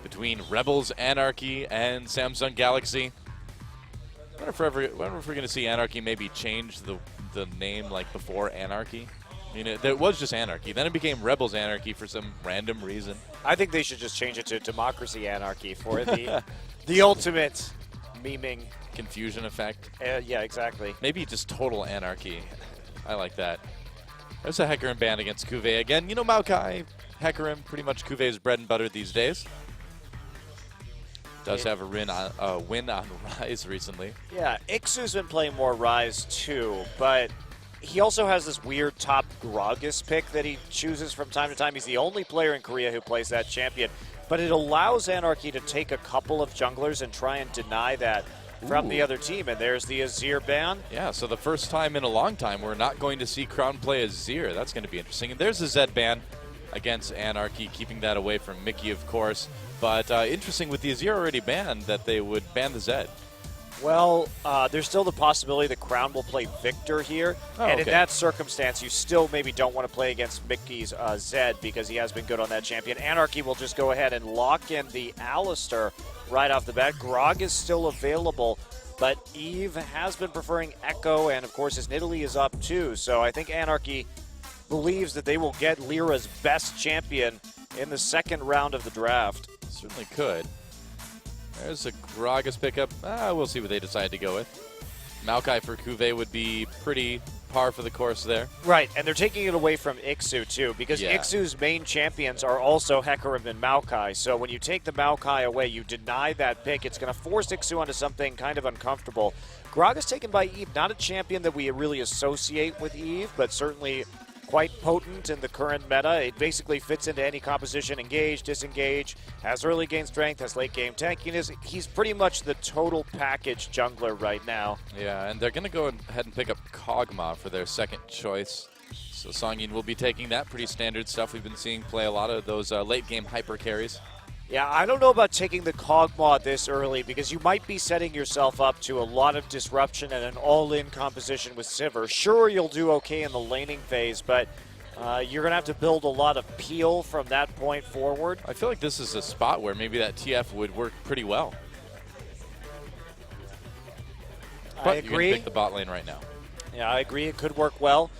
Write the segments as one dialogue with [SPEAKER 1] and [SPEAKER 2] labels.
[SPEAKER 1] between Rebels, Anarchy, and Samsung Galaxy. I wonder if we're going to see Anarchy maybe change the name like before Anarchy. I mean, it was just Anarchy. Then it became Rebels Anarchy for some random reason.
[SPEAKER 2] I think they should just change it to Democracy Anarchy for the ultimate memeing.
[SPEAKER 1] Confusion effect.
[SPEAKER 2] Yeah, exactly.
[SPEAKER 1] Maybe just total anarchy. I like that. There's a Hecarim ban against Cuvée again. You know, Maokai, Hecarim, pretty much Cuvée's bread and butter these days. Does have a win on Rise recently.
[SPEAKER 2] Yeah, Ixu's been playing more Rise too, but he also has this weird top Gragas pick that he chooses from time to time. He's the only player in Korea who plays that champion, but it allows Anarchy to take a couple of junglers and try and deny that from the other team, and there's the Azir ban.
[SPEAKER 1] Yeah, so the first time in a long time we're not going to see Crown play Azir. That's going to be interesting. And there's the Zed ban against Anarchy, keeping that away from Mickey, of course. But interesting with the Azir already banned that they would ban the Zed.
[SPEAKER 2] Well, there's still the possibility that Crown will play Victor here, and in that circumstance, you still maybe don't want to play against Mickey's Zed because he has been good on that champion. Anarchy will just go ahead and lock in the Alistar right off the bat. Grog is still available, but Eve has been preferring Echo, and of course his Nidalee is up too. So I think Anarchy believes that they will get Lyra's best champion in the second round of the draft.
[SPEAKER 1] Certainly could. There's a Gragas pickup. We'll see what they decide to go with. Maokai for Cuvée would be pretty par for the course there.
[SPEAKER 2] Right, and they're taking it away from Ixu too, because Ixu's main champions are also Hecarim and Maokai. So when you take the Maokai away, you deny that pick. It's going to force Ixu onto something kind of uncomfortable. Gragas taken by Eve, not a champion that we really associate with Eve, but certainly quite potent in the current meta. It basically fits into any composition, engage, disengage, has early game strength, has late game tankiness. He's pretty much the total package jungler right now.
[SPEAKER 1] Yeah, and they're going to go ahead and pick up Kog'Maw for their second choice. So Songyun will be taking that. Pretty standard stuff. We've been seeing play a lot of those late game hyper carries.
[SPEAKER 2] Yeah, I don't know about taking the Kog'Maw this early because you might be setting yourself up to a lot of disruption and an all-in composition with Sivir. Sure, you'll do okay in the laning phase, but you're going to have to build a lot of peel from that point forward.
[SPEAKER 1] I feel like this is a spot where maybe that TF would work pretty well. But
[SPEAKER 2] I agree.
[SPEAKER 1] You're going to pick the bot lane right now.
[SPEAKER 2] Yeah, I agree. It could work well.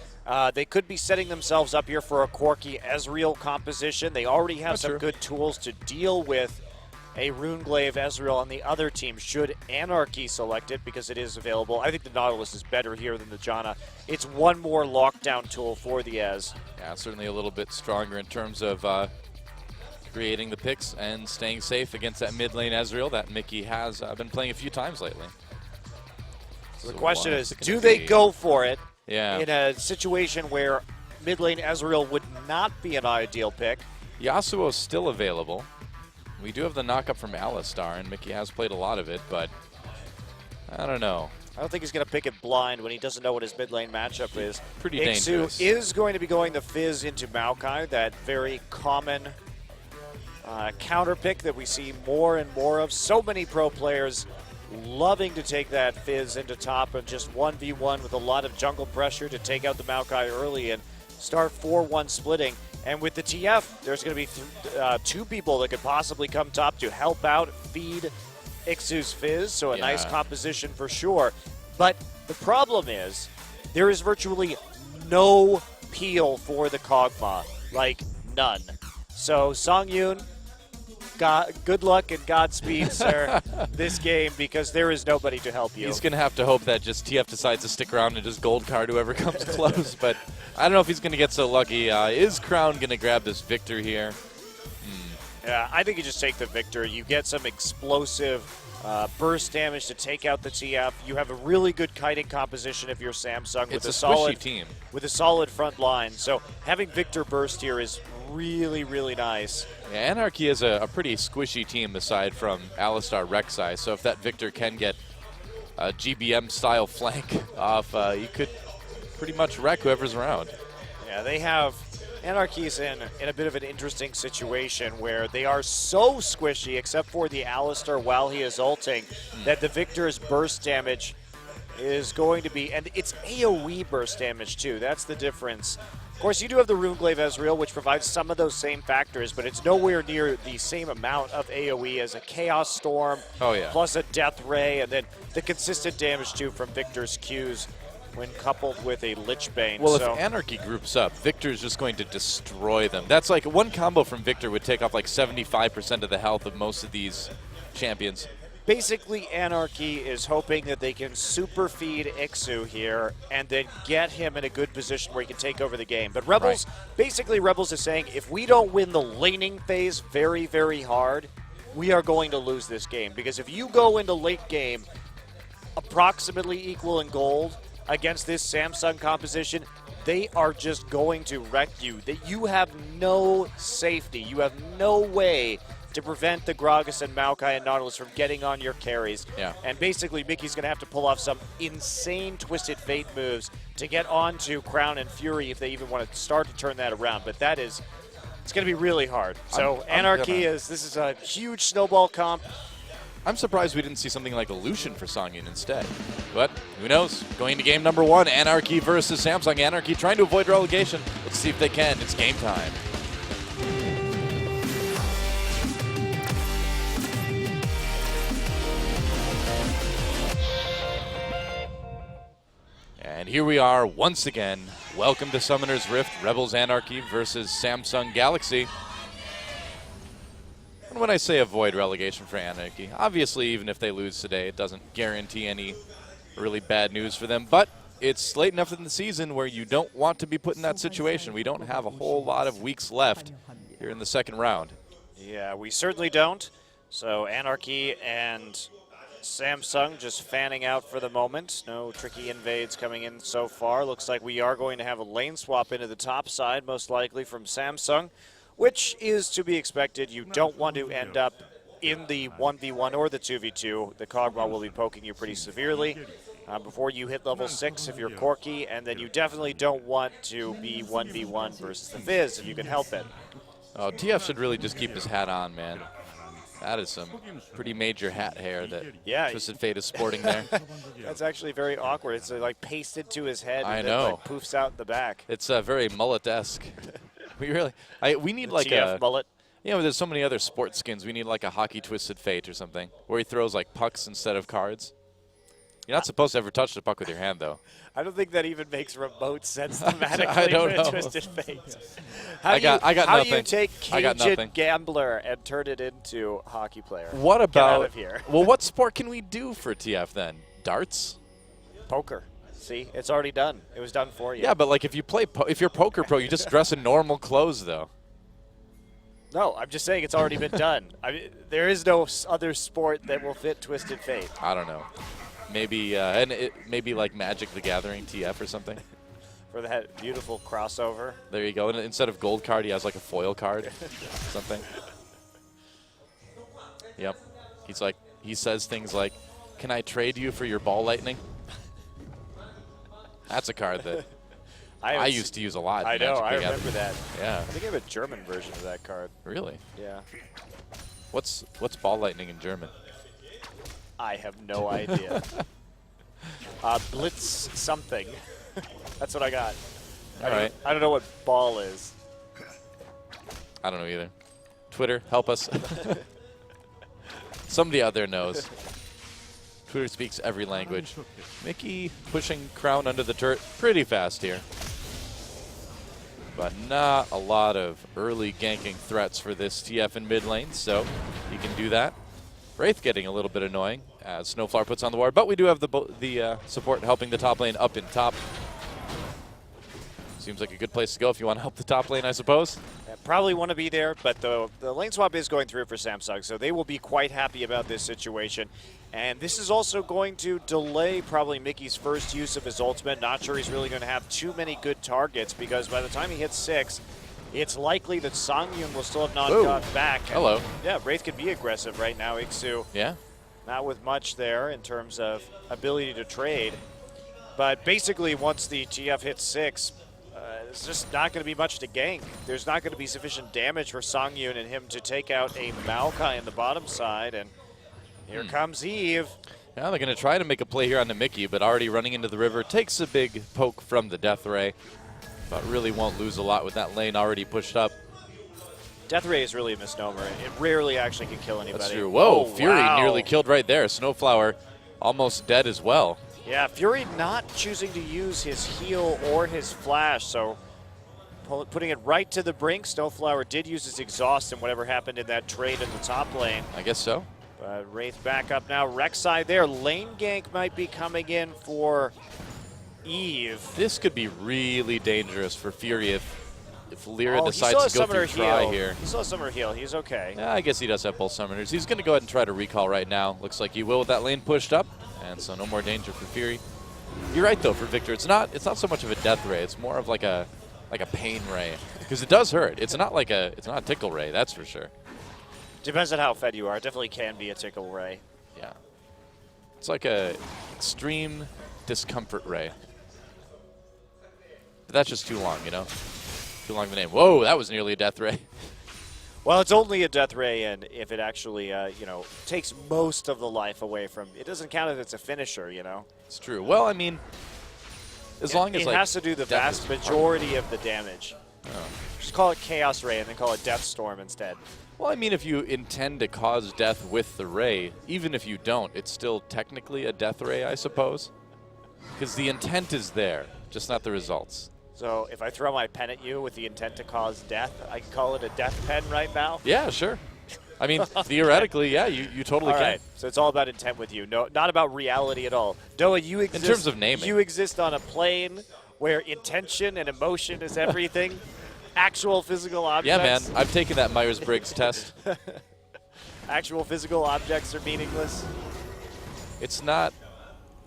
[SPEAKER 2] They could be setting themselves up here for a quirky Ezreal composition. They already have some good tools to deal with a Runeglaive Ezreal on the other team should Anarchy select it because it is available. I think the Nautilus is better here than the Janna. It's one more lockdown tool for the Ez.
[SPEAKER 1] Yeah, certainly a little bit stronger in terms of creating the picks and staying safe against that mid lane Ezreal that Mickey has been playing a few times lately.
[SPEAKER 2] So the question is, do they go for it?
[SPEAKER 1] Yeah.
[SPEAKER 2] In a situation where mid lane Ezreal would not be an ideal pick.
[SPEAKER 1] Yasuo's still available. We do have the knockup from Alistar, and Mickey has played a lot of it, but I don't know.
[SPEAKER 2] I don't think he's going to pick it blind when he doesn't know what his mid lane matchup is.
[SPEAKER 1] Pretty dangerous.
[SPEAKER 2] Ixu is going to be going the Fizz into Maokai, that very common counter pick that we see more and more of. So many pro players loving to take that Fizz into top and just 1v1 with a lot of jungle pressure to take out the Maokai early and start 4-1 splitting. And with the TF, there's going to be two people that could possibly come top to help out, feed Ixu's Fizz, so a nice composition for sure. But the problem is there is virtually no peel for the Kog'Maw, like none. So Songyun, good luck and Godspeed, sir, this game, because there is nobody to help you.
[SPEAKER 1] He's going to have to hope that just TF decides to stick around and just gold card whoever comes close, but I don't know if he's going to get so lucky. Is Crown going to grab this Victor here?
[SPEAKER 2] Yeah, I think you just take the Victor. You get some explosive burst damage to take out the TF. You have a really good kiting composition if you're Samsung with a solid
[SPEAKER 1] team.
[SPEAKER 2] With a solid front line. So having Victor burst here is really, really nice.
[SPEAKER 1] Yeah, Anarchy is a pretty squishy team aside from Alistar Rek'Sai, so if that Victor can get a GBM-style flank off, you could pretty much wreck whoever's around.
[SPEAKER 2] Yeah, they have Anarchy's in a bit of an interesting situation where they are so squishy, except for the Alistar while he is ulting, that the Victor's burst damage is going to be, and it's AoE burst damage too. That's the difference. Of course, you do have the Runeglaive Ezreal, which provides some of those same factors, but it's nowhere near the same amount of AoE as a Chaos Storm, plus a Death Ray, and then the consistent damage too from Victor's Qs when coupled with a Lich Bane.
[SPEAKER 1] Well, if Anarchy groups up, Victor's just going to destroy them. That's like one combo from Victor would take off like 75% of the health of most of these champions.
[SPEAKER 2] Basically, Anarchy is hoping that they can super feed Ixu here and then get him in a good position where he can take over the game. But Rebels, basically Rebels is saying, if we don't win the laning phase very, very hard, we are going to lose this game. Because if you go into late game approximately equal in gold against this Samsung composition, they are just going to wreck you. That you have no safety. You have no way to prevent the Gragas and Maokai and Nautilus from getting on your carries.
[SPEAKER 1] Yeah.
[SPEAKER 2] And basically, Mickey's going to have to pull off some insane Twisted Fate moves to get onto Crown and Fury if they even want to start to turn that around. But that is, it's going to be really hard. So Anarchy this is a huge snowball comp.
[SPEAKER 1] I'm surprised we didn't see something like a Lucian for Songyun instead. But who knows? Going to game number 1, Anarchy versus Samsung. Anarchy trying to avoid relegation. Let's see if they can. It's game time. And here we are once again. Welcome to Summoner's Rift, Rebels Anarchy versus Samsung Galaxy. And when I say avoid relegation for Anarchy, obviously even if they lose today, it doesn't guarantee any really bad news for them. But it's late enough in the season where you don't want to be put in that situation. We don't have a whole lot of weeks left here in the second round.
[SPEAKER 2] Yeah, we certainly don't. So Anarchy and Samsung just fanning out for the moment. No tricky invades coming in so far. Looks like we are going to have a lane swap into the top side, most likely from Samsung, which is to be expected. You don't want to end up in the 1v1 or the 2v2. The Kog'Maw will be poking you pretty severely before you hit level 6 if you're Corki, and then you definitely don't want to be 1v1 versus the Fizz if you can help it.
[SPEAKER 1] Oh, TF should really just keep his hat on, man. That is some pretty major hat hair that Twisted Fate is sporting there.
[SPEAKER 2] That's actually very awkward. It's like pasted to his head and
[SPEAKER 1] know.
[SPEAKER 2] Then like poofs out the back.
[SPEAKER 1] It's very mullet-esque. We need like
[SPEAKER 2] TF
[SPEAKER 1] a
[SPEAKER 2] mullet.
[SPEAKER 1] You know, there's so many other sports skins. We need like a hockey Twisted Fate or something where he throws like pucks instead of cards. You're not supposed to ever touch the puck with your hand, though.
[SPEAKER 2] I don't think that even makes remote sense thematically
[SPEAKER 1] I don't know.
[SPEAKER 2] Twisted Fate.
[SPEAKER 1] I got nothing.
[SPEAKER 2] How do you take Cajun Gambler and turn it into hockey player?
[SPEAKER 1] What about?
[SPEAKER 2] Get out of here.
[SPEAKER 1] Well, what sport can we do for TF then? Darts?
[SPEAKER 2] Poker. See, it's already done. It was done for you.
[SPEAKER 1] Yeah, but like if you play, if you're poker pro, you just dress in normal clothes, though.
[SPEAKER 2] No, I'm just saying it's already been done. I mean, there is no other sport that will fit Twisted Fate.
[SPEAKER 1] I don't know. Maybe maybe like Magic the Gathering TF or something.
[SPEAKER 2] For that beautiful crossover.
[SPEAKER 1] There you go. And instead of gold card, he has like a foil card, something. Yep. He says things like, "Can I trade you for your ball lightning?" That's a card that I used to use a lot.
[SPEAKER 2] I know. I remember that.
[SPEAKER 1] Yeah.
[SPEAKER 2] I think I have a German version of that card.
[SPEAKER 1] Really?
[SPEAKER 2] Yeah.
[SPEAKER 1] What's ball lightning in German?
[SPEAKER 2] I have no idea. Blitz something. That's what I got.
[SPEAKER 1] All right.
[SPEAKER 2] I don't know what ball is.
[SPEAKER 1] I don't know either. Twitter, help us. Somebody out there knows. Twitter speaks every language. Mickey pushing Crown under the turret pretty fast here. But not a lot of early ganking threats for this TF in mid lane, so he can do that. Wraith getting a little bit annoying as Snowflower puts on the ward, but we do have the support helping the top lane up in top. Seems like a good place to go if you want to help the top lane, I suppose.
[SPEAKER 2] Probably want to be there, but the lane swap is going through for Samsung, so they will be quite happy about this situation. And this is also going to delay probably Mickey's first use of his ultimate. Not sure he's really going to have too many good targets, because by the time he hits 6, it's likely that Songyun will still have not got back. And
[SPEAKER 1] hello.
[SPEAKER 2] Yeah, Wraith can be aggressive right now. Ixu,
[SPEAKER 1] yeah,
[SPEAKER 2] not with much there in terms of ability to trade. But basically, once the TF hits 6, it's just not going to be much to gank. There's not going to be sufficient damage for Songyun and him to take out a Maokai in the bottom side. And here comes Eve.
[SPEAKER 1] Yeah, they're going to try to make a play here on the Mickey, but already running into the river. Takes a big poke from the Death Ray, but really won't lose a lot with that lane already pushed up.
[SPEAKER 2] Death Ray is really a misnomer. It rarely actually can kill anybody.
[SPEAKER 1] That's true. Whoa,
[SPEAKER 2] oh,
[SPEAKER 1] Fury
[SPEAKER 2] wow.
[SPEAKER 1] nearly killed right there. Snowflower almost dead as well.
[SPEAKER 2] Yeah, Fury not choosing to use his heal or his flash, so putting it right to the brink. Snowflower did use his exhaust and whatever happened in that trade in the top lane.
[SPEAKER 1] I guess so.
[SPEAKER 2] Wraith back up now. Rek'Sai there. Lane gank might be coming in for Eve.
[SPEAKER 1] This could be really dangerous for Fury if Lyra
[SPEAKER 2] he still
[SPEAKER 1] decides
[SPEAKER 2] has
[SPEAKER 1] to go through try here.
[SPEAKER 2] He still has Summoner heal. He's okay.
[SPEAKER 1] Yeah, I guess he does have both summoners. He's going to go ahead and try to recall right now. Looks like he will with that lane pushed up, and so no more danger for Fury. You're right though, for Victor. It's not so much of a death ray. It's more of like a pain ray, because it does hurt. It's not a tickle ray, that's for sure.
[SPEAKER 2] Depends on how fed you are. It definitely can be a tickle ray.
[SPEAKER 1] Yeah. It's like a extreme discomfort ray. But that's just too long, you know? Too long of a name. Whoa, that was nearly a death ray.
[SPEAKER 2] Well, it's only a death ray, and if it actually, takes most of the life away from, it doesn't count as it's a finisher, you know?
[SPEAKER 1] It's true. Well, I mean, as long as
[SPEAKER 2] it has to do the vast majority of the damage.
[SPEAKER 1] Oh.
[SPEAKER 2] Just call it Chaos Ray and then call it Death Storm instead.
[SPEAKER 1] Well, I mean, if you intend to cause death with the ray, even if you don't, it's still technically a death ray, I suppose. Because the intent is there, just not the results.
[SPEAKER 2] So if I throw my pen at you with the intent to cause death, I can call it a death pen right now?
[SPEAKER 1] Yeah, sure. I mean, theoretically, yeah, you totally can.
[SPEAKER 2] All right, so it's all about intent with you. No, not about reality at all. Doa, you exist.
[SPEAKER 1] In terms of naming.
[SPEAKER 2] You exist on a plane where intention and emotion is everything. Actual physical objects.
[SPEAKER 1] Yeah, man. I've taken that Myers-Briggs test.
[SPEAKER 2] Actual physical objects are meaningless.
[SPEAKER 1] It's not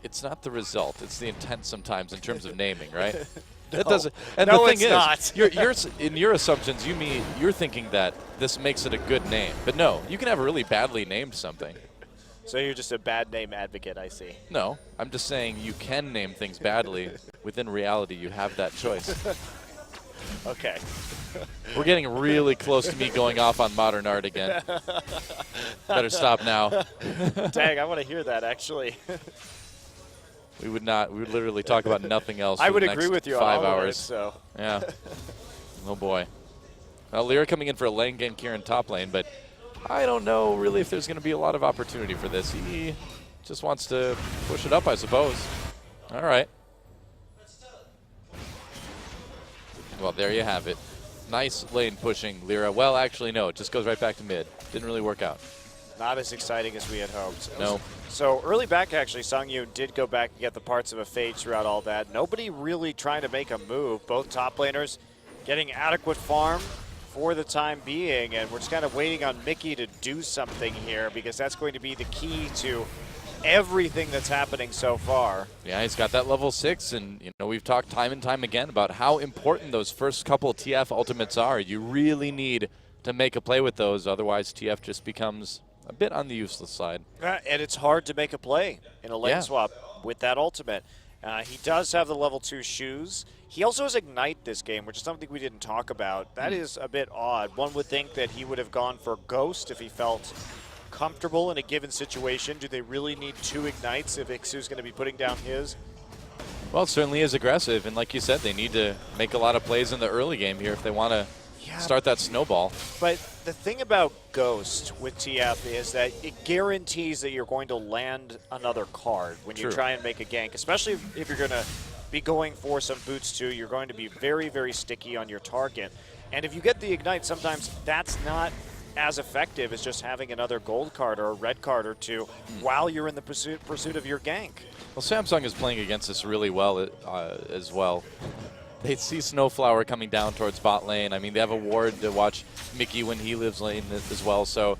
[SPEAKER 1] the result. It's the intent sometimes in terms of naming, right?
[SPEAKER 2] No.
[SPEAKER 1] That doesn't. And
[SPEAKER 2] No,
[SPEAKER 1] the thing
[SPEAKER 2] it's
[SPEAKER 1] is,
[SPEAKER 2] not.
[SPEAKER 1] you're in your assumptions. You're thinking that this makes it a good name, but no, you can have a really badly named something.
[SPEAKER 2] So you're just a bad name advocate, I see.
[SPEAKER 1] No, I'm just saying you can name things badly. Within reality, you have that choice.
[SPEAKER 2] Okay.
[SPEAKER 1] We're getting really close to me going off on modern art again. Better stop now.
[SPEAKER 2] Dang, I want to hear that, actually.
[SPEAKER 1] We would not. We would literally talk about nothing else.
[SPEAKER 2] I
[SPEAKER 1] for
[SPEAKER 2] would
[SPEAKER 1] the
[SPEAKER 2] agree
[SPEAKER 1] next
[SPEAKER 2] with you
[SPEAKER 1] 5
[SPEAKER 2] on all
[SPEAKER 1] hours.
[SPEAKER 2] of it, so.
[SPEAKER 1] Yeah. Oh boy. Well, Lyra coming in for a lane gank here in top lane, but I don't know really if there's going to be a lot of opportunity for this. He just wants to push it up, I suppose. All right. Well, there you have it. Nice lane pushing, Lyra. Well, actually, no. It just goes right back to mid. Didn't really work out.
[SPEAKER 2] Not as exciting as we had hoped.
[SPEAKER 1] No.
[SPEAKER 2] So early back, actually, Songyun did go back and get the parts of a fade throughout all that. Nobody really trying to make a move. Both top laners getting adequate farm for the time being, and we're just kind of waiting on Mickey to do something here, because that's going to be the key to everything that's happening so far.
[SPEAKER 1] Yeah, he's got that level 6, and we've talked time and time again about how important those first couple TF ultimates are. You really need to make a play with those, otherwise TF just becomes a bit on the useless side.
[SPEAKER 2] And it's hard to make a play in a lane swap with that ultimate. He does have the level 2 shoes. He also has Ignite this game, which is something we didn't talk about. That is a bit odd. One would think that he would have gone for Ghost if he felt comfortable in a given situation. Do they really need 2 Ignites if Ixu's going to be putting down his?
[SPEAKER 1] Well, it certainly is aggressive, and like you said, they need to make a lot of plays in the early game here if they want to start that snowball.
[SPEAKER 2] But the thing about Ghost with TF is that it guarantees that you're going to land another card when you try and make a gank, especially if you're going to be going for some boots too. You're going to be very, very sticky on your target. And if you get the Ignite, sometimes that's not as effective as just having another gold card or a red card or two while you're in the pursuit of your gank.
[SPEAKER 1] Well, Samsung is playing against this really well as well. They see Snowflower coming down towards bot lane. I mean, they have a ward to watch Mickey when he lives lane as well, so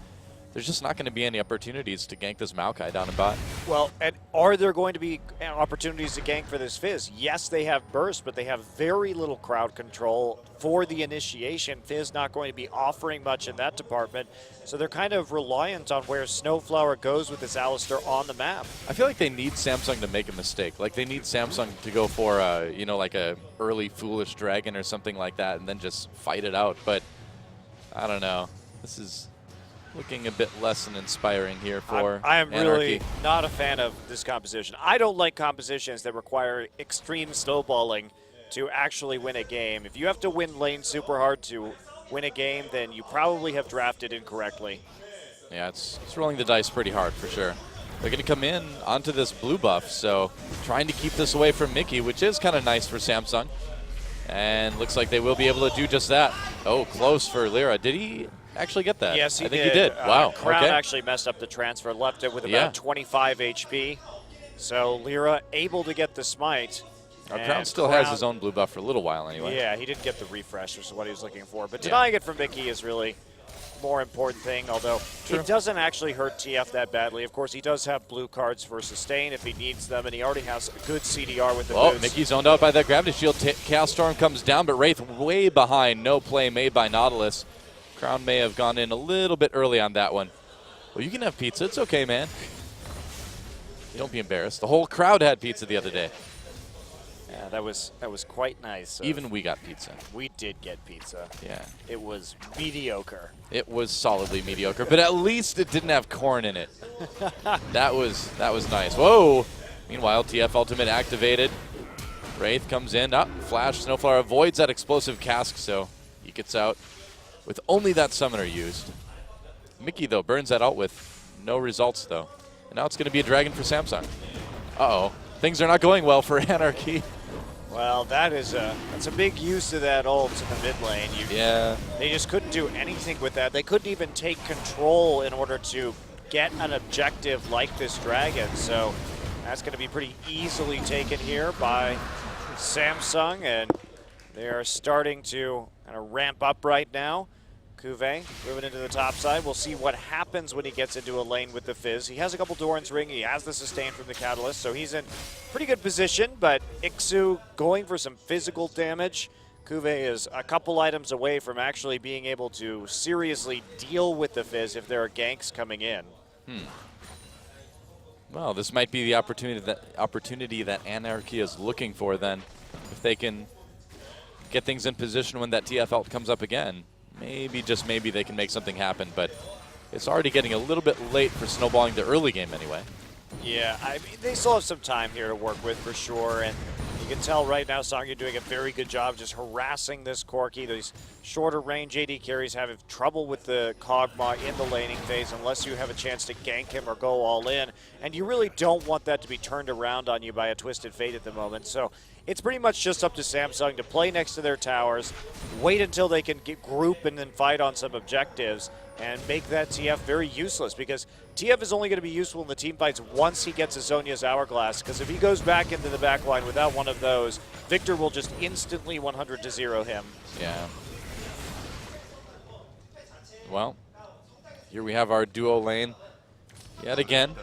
[SPEAKER 1] there's just not going to be any opportunities to gank this Maokai down in bot.
[SPEAKER 2] Well, and are there going to be opportunities to gank for this Fizz? Yes, they have burst, but they have very little crowd control for the initiation. Fizz not going to be offering much in that department, so they're kind of reliant on where Snowflower goes with this Alistar on the map.
[SPEAKER 1] I feel like they need Samsung to make a mistake. Like, they need Samsung to go for, like a early Foolish Dragon or something like that and then just fight it out. But I don't know. This is looking a bit less than inspiring here for
[SPEAKER 2] I am
[SPEAKER 1] Anarchy.
[SPEAKER 2] really not a fan of this composition. I don't like compositions that require extreme snowballing to actually win a game. If you have to win lane super hard to win a game, then you probably have drafted incorrectly.
[SPEAKER 1] Yeah, it's rolling the dice pretty hard for sure. They're going to come in onto this blue buff, so trying to keep this away from Mickey, which is kind of nice for Samsung. And looks like they will be able to do just that. Oh, close for Lyra. Did he actually get that?
[SPEAKER 2] Yes,
[SPEAKER 1] I think he did. Wow.
[SPEAKER 2] Crown
[SPEAKER 1] okay.
[SPEAKER 2] actually messed up the transfer, left it with about 25 HP. So Lyra able to get the smite.
[SPEAKER 1] Crown still has his own blue buff for a little while anyway.
[SPEAKER 2] Yeah, he did get the refresh, which is what he was looking for. But denying it from Mickey is really more important thing, although it doesn't actually hurt TF that badly. Of course, he does have blue cards for sustain if he needs them, and he already has a good CDR with the boots.
[SPEAKER 1] Mickey's zoned out by that gravity shield. Chaos Storm comes down, but Wraith way behind. No play made by Nautilus. Crown may have gone in a little bit early on that one. Well, you can have pizza. It's okay, man. Don't be embarrassed. The whole crowd had pizza the other day.
[SPEAKER 2] Yeah, that was quite nice.
[SPEAKER 1] Even we got pizza.
[SPEAKER 2] We did get pizza.
[SPEAKER 1] Yeah.
[SPEAKER 2] It was mediocre.
[SPEAKER 1] It was solidly mediocre, but at least it didn't have corn in it. That was nice. Whoa! Meanwhile, TF Ultimate activated. Wraith comes in. Flash. Snowflower avoids that explosive cask, so he gets out with only that summoner used. Mickey, though, burns that out with no results, though. And now it's going to be a dragon for Samsung. Uh-oh. Things are not going well for Anarchy.
[SPEAKER 2] Well, that's a big use of that ult in the mid lane. They just couldn't do anything with that. They couldn't even take control in order to get an objective like this dragon. So that's going to be pretty easily taken here by Samsung, and they are starting to kind of ramp up right now. Cuvée moving into the top side. We'll see what happens when he gets into a lane with the Fizz. He has a couple Doran's Ring. He has the sustain from the Catalyst, so he's in pretty good position, but Ixu going for some physical damage. Cuvée is a couple items away from actually being able to seriously deal with the Fizz if there are ganks coming in.
[SPEAKER 1] Well, this might be the opportunity that Anarchy is looking for then. If they can get things in position when that TF ult comes up again. Maybe, just maybe, they can make something happen, but it's already getting a little bit late for snowballing the early game anyway.
[SPEAKER 2] Yeah, I mean, they still have some time here to work with for sure, and you can tell right now Songya doing a very good job just harassing this Corki. These shorter range AD carries have trouble with the Kog'Maw in the laning phase unless you have a chance to gank him or go all in, and you really don't want that to be turned around on you by a Twisted Fate at the moment. So it's pretty much just up to Samsung to play next to their towers, wait until they can get group and then fight on some objectives, and make that TF very useless, because TF is only going to be useful in the team fights once he gets a Zhonya's Hourglass, because if he goes back into the back line without one of those, Victor will just instantly 100-0 him.
[SPEAKER 1] Yeah. Well, here we have our duo lane yet again.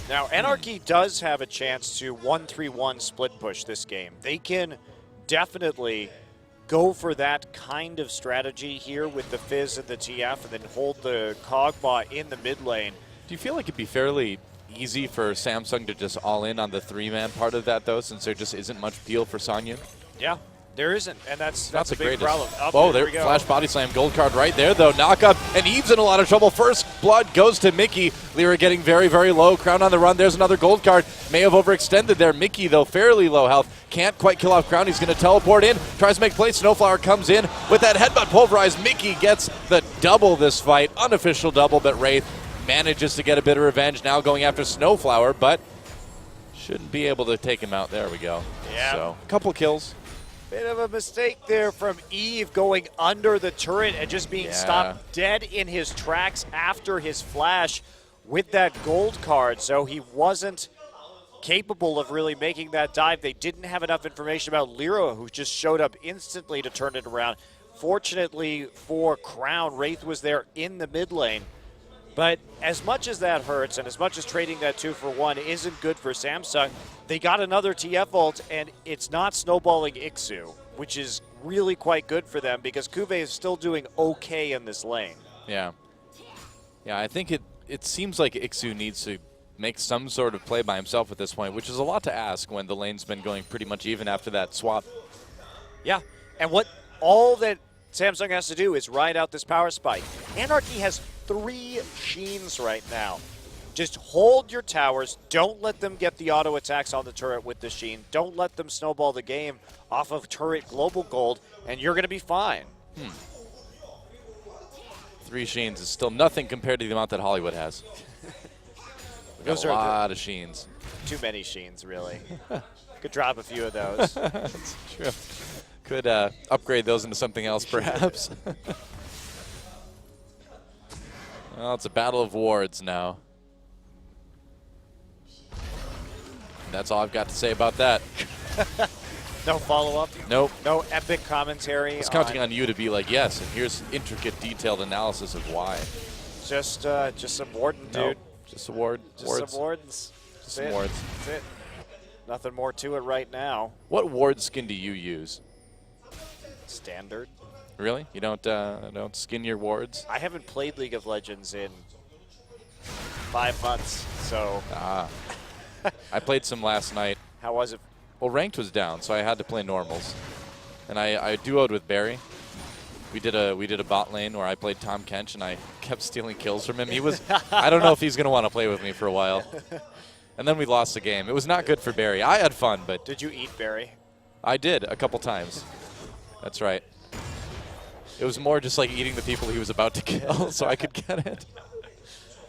[SPEAKER 2] Now, Anarchy does have a chance to 1-3-1 split push this game. They can definitely go for that kind of strategy here with the Fizz and the TF, and then hold the Kog'Maw in the mid lane.
[SPEAKER 1] Do you feel like it'd be fairly easy for Samsung to just all in on the three-man part of that, though, since there just isn't much peel for Songya?
[SPEAKER 2] Yeah, there isn't, and that's a big
[SPEAKER 1] greatest
[SPEAKER 2] problem.
[SPEAKER 1] Oh, there, flash body slam, gold card right there, though. Knock up, and Eve's in a lot of trouble. First blood goes to Mickey. Lyra getting very, very low. Crown on the run. There's another gold card. May have overextended there. Mickey, though, fairly low health. Can't quite kill off Crown. He's going to teleport in. Tries to make play. Snowflower comes in with that headbutt pulverized. Mickey gets the double this fight. Unofficial double, but Wraith manages to get a bit of revenge. Now going after Snowflower, but shouldn't be able to take him out. There we go.
[SPEAKER 2] Yeah.
[SPEAKER 1] So, a couple kills.
[SPEAKER 2] Bit of a mistake there from Eve going under the turret and just being stopped dead in his tracks after his flash with that gold card. So he wasn't capable of really making that dive. They didn't have enough information about Lyra, who just showed up instantly to turn it around. Fortunately for Crown, Wraith was there in the mid lane. But as much as that hurts, and as much as trading that 2-for-1 isn't good for Samsung, they got another TF ult, and it's not snowballing Ixu, which is really quite good for them, because Cuvée is still doing okay in this lane.
[SPEAKER 1] Yeah. Yeah, I think it seems like Ixu needs to make some sort of play by himself at this point, which is a lot to ask when the lane's been going pretty much even after that swap.
[SPEAKER 2] Yeah, and all that Samsung has to do is ride out this power spike. Anarchy has 3 Sheens right now. Just hold your towers. Don't let them get the auto attacks on the turret with the Sheen. Don't let them snowball the game off of turret global gold, and you're going to be fine.
[SPEAKER 1] 3 Sheens is still nothing compared to the amount that Hollywood has. Those are a lot of Sheens.
[SPEAKER 2] Too many Sheens, really. Could drop a few of those.
[SPEAKER 1] That's true. Could upgrade those into something else, perhaps. Well, it's a battle of wards now. That's all I've got to say about that.
[SPEAKER 2] No follow-up?
[SPEAKER 1] Nope.
[SPEAKER 2] No epic commentary?
[SPEAKER 1] I was counting on you to be like, yes, and here's intricate, detailed analysis of why.
[SPEAKER 2] Just some Warden, dude.
[SPEAKER 1] Nope. Just a ward.
[SPEAKER 2] Just
[SPEAKER 1] wards.
[SPEAKER 2] some Wardens.
[SPEAKER 1] Just some wards.
[SPEAKER 2] That's it. Nothing more to it right now.
[SPEAKER 1] What ward skin do you use?
[SPEAKER 2] Standard.
[SPEAKER 1] Really? You don't skin your wards?
[SPEAKER 2] I haven't played League of Legends in 5 months, so.
[SPEAKER 1] I played some last night.
[SPEAKER 2] How was it?
[SPEAKER 1] Well, ranked was down, so I had to play normals, and I duoed with Barry. We did a bot lane where I played Tom Kench, and I kept stealing kills from him. He was I don't know if he's gonna want to play with me for a while. And then we lost the game. It was not good for Barry. I had fun, but
[SPEAKER 2] did you eat Barry?
[SPEAKER 1] I did a couple times. That's right. It was more just like eating the people he was about to kill, so I could get it.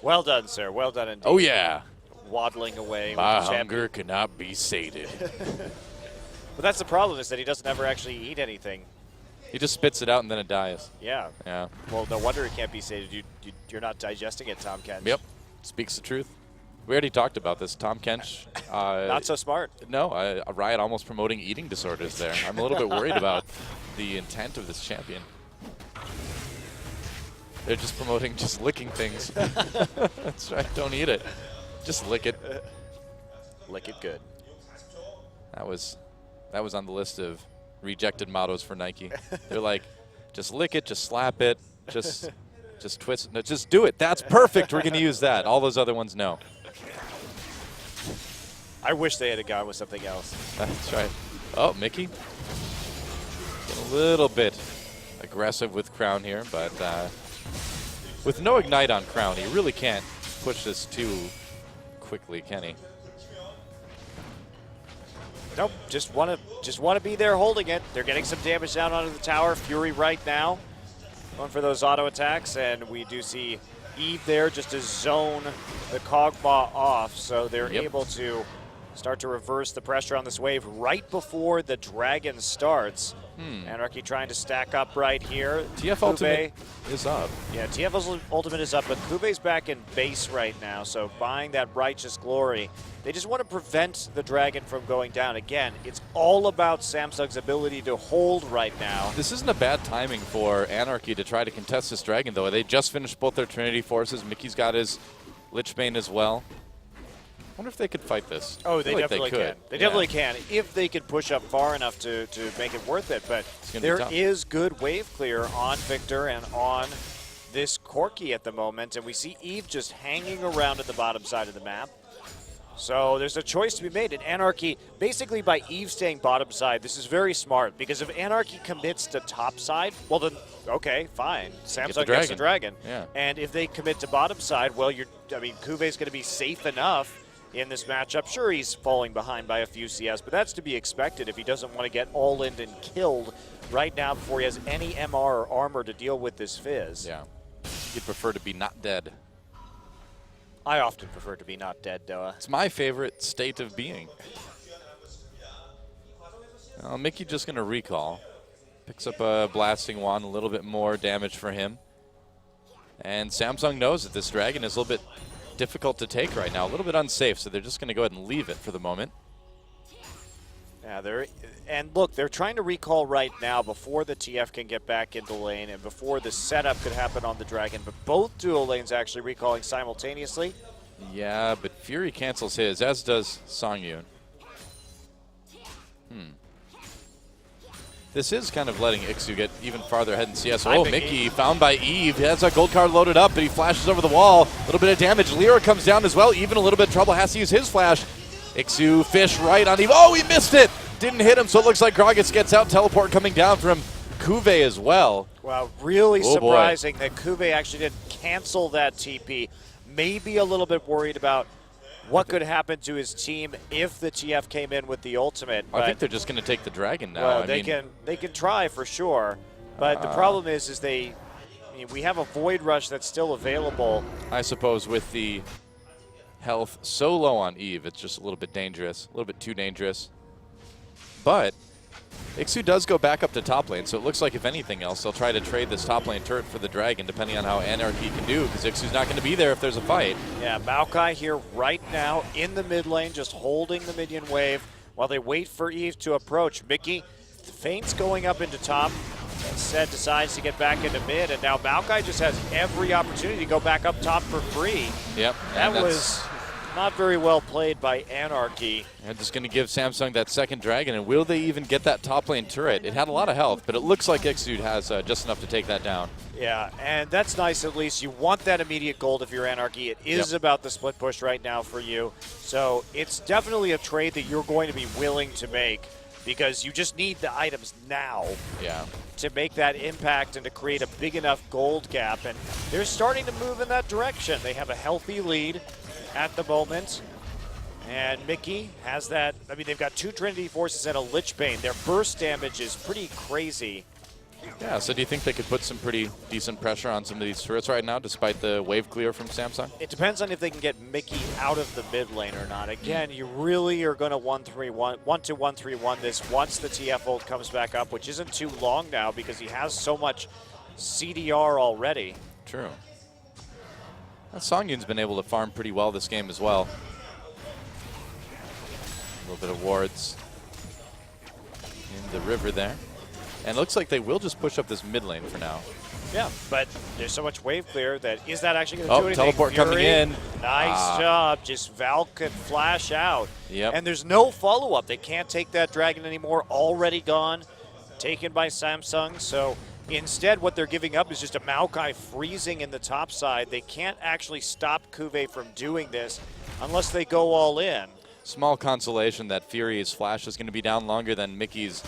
[SPEAKER 2] Well done, sir. Well done indeed.
[SPEAKER 1] Oh yeah.
[SPEAKER 2] Waddling away.
[SPEAKER 1] My
[SPEAKER 2] with the
[SPEAKER 1] hunger cannot be sated.
[SPEAKER 2] But that's the problem, is that he doesn't ever actually eat anything.
[SPEAKER 1] He just spits it out and then it dies.
[SPEAKER 2] Yeah.
[SPEAKER 1] Yeah.
[SPEAKER 2] Well, no wonder it can't be sated. You're not digesting it, Tom Kench.
[SPEAKER 1] Yep. Speaks the truth. We already talked about this. Tom Kench.
[SPEAKER 2] Not so smart.
[SPEAKER 1] No, Riot almost promoting eating disorders there. I'm a little bit worried about the intent of this champion. They're just promoting just licking things. That's right. Don't eat it. Just lick it.
[SPEAKER 2] Lick it good.
[SPEAKER 1] That was on the list of rejected mottos for Nike. They're like, just lick it, just slap it, just twist it. No, just do it. That's perfect. We're going to use that. All those other ones, no.
[SPEAKER 2] I wish they had gone with something else.
[SPEAKER 1] That's right. Oh, Mickey. Getting a little bit aggressive with Crown here, but with no Ignite on Crown, he really can't push this too quickly, can he?
[SPEAKER 2] Nope, just want to be there holding it. They're getting some damage down onto the tower. Fury right now, going for those auto attacks, and we do see Eve there just to zone the Kog'Maw off, so they're able to start to reverse the pressure on this wave right before the Dragon starts. Anarchy trying to stack up right here.
[SPEAKER 1] TF Ultimate is up.
[SPEAKER 2] Yeah, TF's Ultimate is up, but Kube's back in base right now, so buying that Righteous Glory. They just want to prevent the Dragon from going down. Again, it's all about Samsung's ability to hold right now.
[SPEAKER 1] This isn't a bad timing for Anarchy to try to contest this Dragon, though. They just finished both their Trinity Forces. Mickey's got his Lichbane as well. I wonder if they could fight this.
[SPEAKER 2] Oh, they definitely can. They definitely can, if they could push up far enough to make it worth it. But there is good wave clear on Victor and on this Corki at the moment. And we see Eve just hanging around at the bottom side of the map. So there's a choice to be made. And Anarchy, basically by Eve staying bottom side, this is very smart. Because if Anarchy commits to top side, well then, okay, fine. Samsung gets the Dragon.
[SPEAKER 1] Yeah.
[SPEAKER 2] And if they commit to bottom side, well, Kuve's going to be safe enough in this matchup. Sure, he's falling behind by a few CS, but that's to be expected if he doesn't want to get all in and killed right now before he has any MR or armor to deal with this Fizz.
[SPEAKER 1] Yeah. You'd prefer to be not dead.
[SPEAKER 2] I often prefer to be not dead, Doa.
[SPEAKER 1] It's my favorite state of being. Mickey just going to recall. Picks up a Blasting Wand, a little bit more damage for him. And Samsung knows that this Dragon is a little bit difficult to take right now, a little bit unsafe, so they're just going to go ahead and leave it for the moment.
[SPEAKER 2] Yeah, they're trying to recall right now before the TF can get back into lane and before the setup could happen on the Dragon, but both dual lanes actually recalling simultaneously.
[SPEAKER 1] Yeah, but Fury cancels his, as does Songyun. This is kind of letting Ixu get even farther ahead in CS. Oh, Mickey found by Eve. He has a gold card loaded up, but he flashes over the wall. A little bit of damage. Lyra comes down as well. Even a little bit of trouble. Has to use his flash. Ixu fish right on Eve. Oh, he missed it. Didn't hit him, so it looks like Gragas gets out. Teleport coming down from Kuve as well.
[SPEAKER 2] Well, really
[SPEAKER 1] Oh, boy.
[SPEAKER 2] surprising that Kube actually didn't cancel that TP. Maybe a little bit worried about what could happen to his team if the TF came in with the ultimate.
[SPEAKER 1] I think they're just going to take the dragon now.
[SPEAKER 2] Well,
[SPEAKER 1] I
[SPEAKER 2] they can try for sure, but the problem is we have a Void Rush that's still available.
[SPEAKER 1] I suppose with the health so low on Eve, it's just a little bit dangerous, a little bit too dangerous. But Ixu does go back up to top lane, so it looks like if anything else, they'll try to trade this top lane turret for the dragon, depending on how Anarchy can do, because Ixu's not going to be there if there's a fight.
[SPEAKER 2] Yeah, Maokai here right now in the mid lane, just holding the minion wave while they wait for Eve to approach. Mickey feints going up into top. Instead decides to get back into mid, and now Maokai just has every opportunity to go back up top for free.
[SPEAKER 1] Yep.
[SPEAKER 2] That was not very well played by Anarchy.
[SPEAKER 1] And just going to give Samsung that second dragon, and will they even get that top lane turret? It had a lot of health, but it looks like Ixu has just enough to take that down.
[SPEAKER 2] Yeah, and that's nice at least. You want that immediate gold if you're Anarchy. It is about the split push right now for you. So it's definitely a trade that you're going to be willing to make because you just need the items now.
[SPEAKER 1] Yeah.
[SPEAKER 2] To make that impact and to create a big enough gold gap. And they're starting to move in that direction. They have a healthy lead at the moment. And Mickey has that. I mean, they've got 2 Trinity Forces and a Lich Bane. Their burst damage is pretty crazy.
[SPEAKER 1] Yeah, so do you think they could put some pretty decent pressure on some of these turrets right now, despite the wave clear from Samsung?
[SPEAKER 2] It depends on if they can get Mickey out of the mid lane or not. Again, you really are going to 1-2-1-3-1 this once the TF ult comes back up, which isn't too long now because he has so much CDR already.
[SPEAKER 1] True. Songyun's been able to farm pretty well this game as well. A little bit of wards in the river there. And it looks like they will just push up this mid lane for now.
[SPEAKER 2] Yeah, but there's so much wave clear that is that actually going to do anything?
[SPEAKER 1] Teleport coming in.
[SPEAKER 2] Nice job. Just Val could flash out.
[SPEAKER 1] Yep.
[SPEAKER 2] And there's no follow-up. They can't take that dragon anymore. Already gone. Taken by Samsung. So instead, what they're giving up is just a Maokai freezing in the top side. They can't actually stop Kuve from doing this unless they go all in.
[SPEAKER 1] Small consolation that Fury's flash is going to be down longer than Mickey's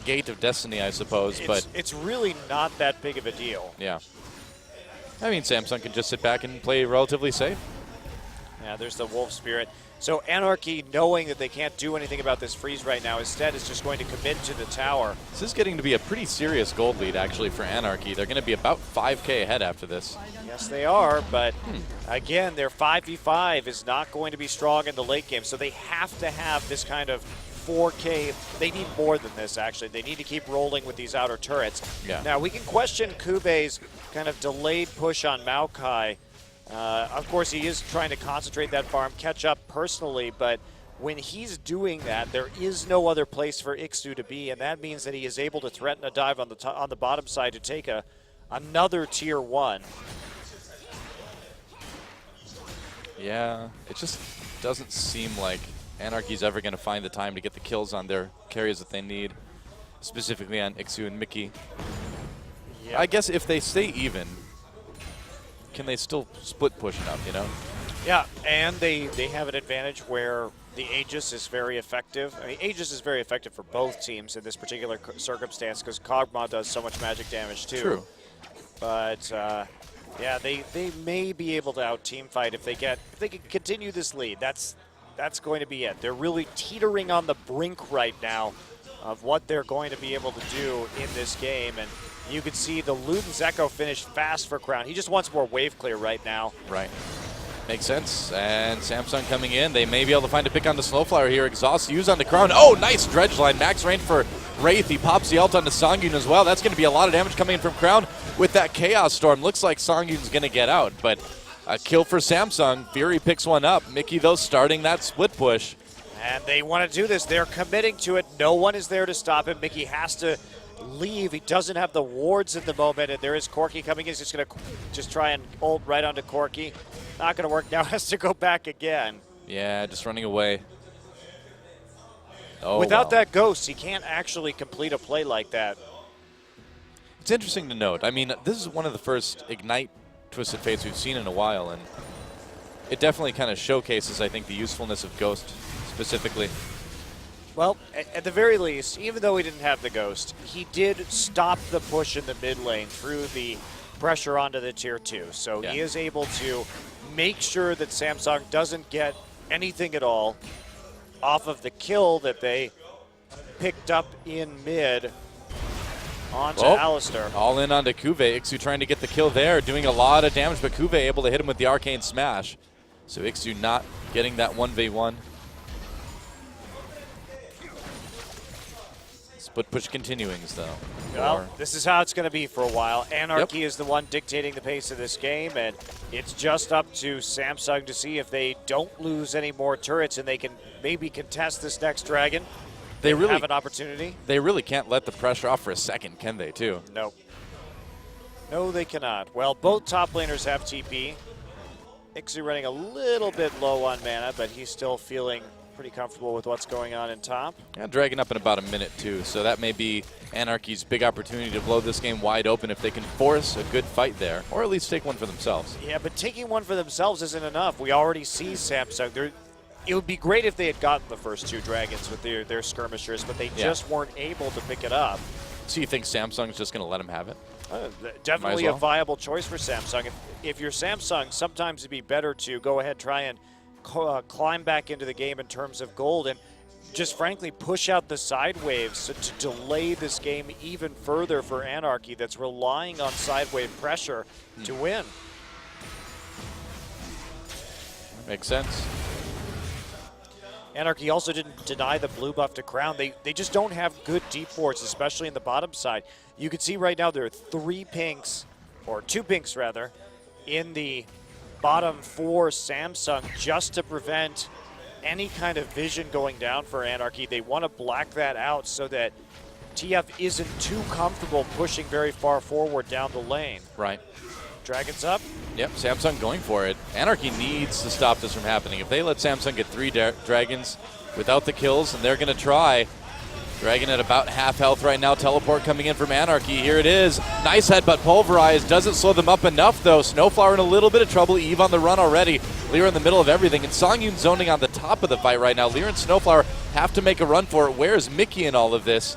[SPEAKER 1] Gate of Destiny, I suppose, but
[SPEAKER 2] it's really not that big of a deal.
[SPEAKER 1] Yeah. I mean, Samsung can just sit back and play relatively safe.
[SPEAKER 2] Yeah, there's the Wolf Spirit. So Anarchy, knowing that they can't do anything about this freeze right now, instead is just going to commit to the tower.
[SPEAKER 1] This is getting to be a pretty serious gold lead, actually, for Anarchy. They're going to be about 5K ahead after this.
[SPEAKER 2] Yes, they are, but again, their 5v5 is not going to be strong in the late game, so they have to have this kind of 4K. They need more than this, actually. They need to keep rolling with these outer turrets.
[SPEAKER 1] Yeah.
[SPEAKER 2] Now, we can question Kube's kind of delayed push on Maokai. Of course, he is trying to concentrate that farm, catch up personally, but when he's doing that, there is no other place for Ixu to be, and that means that he is able to threaten a dive on the bottom side to take another tier 1.
[SPEAKER 1] Yeah, it just doesn't seem like Anarchy's ever going to find the time to get the kills on their carries that they need, specifically on Ixu and Mickey. Yep. I guess if they stay even, can they still split push enough, you know?
[SPEAKER 2] Yeah, and they have an advantage where the Aegis is very effective. I mean, Aegis is very effective for both teams in this particular circumstance because Kog'Maw does so much magic damage too.
[SPEAKER 1] True.
[SPEAKER 2] But yeah, they may be able to out-team fight if they can continue this lead. That's going to be it. They're really teetering on the brink right now of what they're going to be able to do in this game. And you can see the Luden's Echo finished fast for Crown. He just wants more wave clear right now.
[SPEAKER 1] Right. Makes sense. And Samsung coming in. They may be able to find a pick on the Snowflower here. Exhaust use on the Crown. Oh, nice dredge line. Max range for Wraith. He pops the ult onto Songyun as well. That's going to be a lot of damage coming in from Crown with that Chaos Storm. Looks like Songyun's going to get out, but a kill for Samsung. Fury picks one up. Mickey, though, starting that split push.
[SPEAKER 2] And they want to do this. They're committing to it. No one is there to stop him. Mickey has to leave. He doesn't have the wards at the moment, and there is Corki coming in. He's just going to try and ult right onto Corki. Not going to work now. Has to go back again.
[SPEAKER 1] Yeah, just running away. Oh,
[SPEAKER 2] Without that ghost, he can't actually complete a play like that.
[SPEAKER 1] It's interesting to note. I mean, this is one of the first Ignite Twisted Fates we've seen in a while, and it definitely kind of showcases, I think, the usefulness of Ghost specifically.
[SPEAKER 2] Well, at the very least, even though he didn't have the Ghost, he did stop the push in the mid lane through the pressure onto the tier 2. So he is able to make sure that Samsung doesn't get anything at all off of the kill that they picked up in mid onto Alistar.
[SPEAKER 1] All in onto Kuve. Ixu trying to get the kill there, doing a lot of damage, but Kuve able to hit him with the Arcane Smash. So Ixu not getting that 1v1. Split push continuings, though.
[SPEAKER 2] Well, this is how it's going to be for a while. Anarchy is the one dictating the pace of this game, and it's just up to Samsung to see if they don't lose any more turrets and they can maybe contest this next dragon. They really have an opportunity.
[SPEAKER 1] They really can't let the pressure off for a second, can they, too?
[SPEAKER 2] No. No, they cannot. Well, both top laners have TP. Ixu running a little bit low on mana, but he's still feeling pretty comfortable with what's going on in top.
[SPEAKER 1] Yeah, dragging up in about a minute, too. So that may be Anarchy's big opportunity to blow this game wide open if they can force a good fight there, or at least take one for themselves.
[SPEAKER 2] Yeah, but taking one for themselves isn't enough. We already see Samsung. It would be great if they had gotten the first 2 dragons with their skirmishers, but they just weren't able to pick it up.
[SPEAKER 1] So you think Samsung's just going to let them have it?
[SPEAKER 2] Definitely a viable choice for Samsung. If you're Samsung, sometimes it'd be better to go ahead, try and climb back into the game in terms of gold and just frankly push out the side waves to delay this game even further for Anarchy that's relying on side wave pressure to win.
[SPEAKER 1] Makes sense.
[SPEAKER 2] Anarchy also didn't deny the blue buff to Crown. They just don't have good deep wards, especially in the bottom side. You can see right now there are 3 pinks, or 2 pinks rather, in the bottom 4 Samsung just to prevent any kind of vision going down for Anarchy. They want to black that out so that TF isn't too comfortable pushing very far forward down the lane.
[SPEAKER 1] Right.
[SPEAKER 2] Dragons up.
[SPEAKER 1] Yep, Samsung going for it. Anarchy needs to stop this from happening. If they let Samsung get 3 dragons without the kills, and they're going to try. Dragon at about half health right now. Teleport coming in from Anarchy. Here it is. Nice headbutt pulverized. Doesn't slow them up enough, though. Snowflower in a little bit of trouble. Eve on the run already. Lyra in the middle of everything. And Songyun zoning on the top of the fight right now. Lyra and Snowflower have to make a run for it. Where's Mickey in all of this?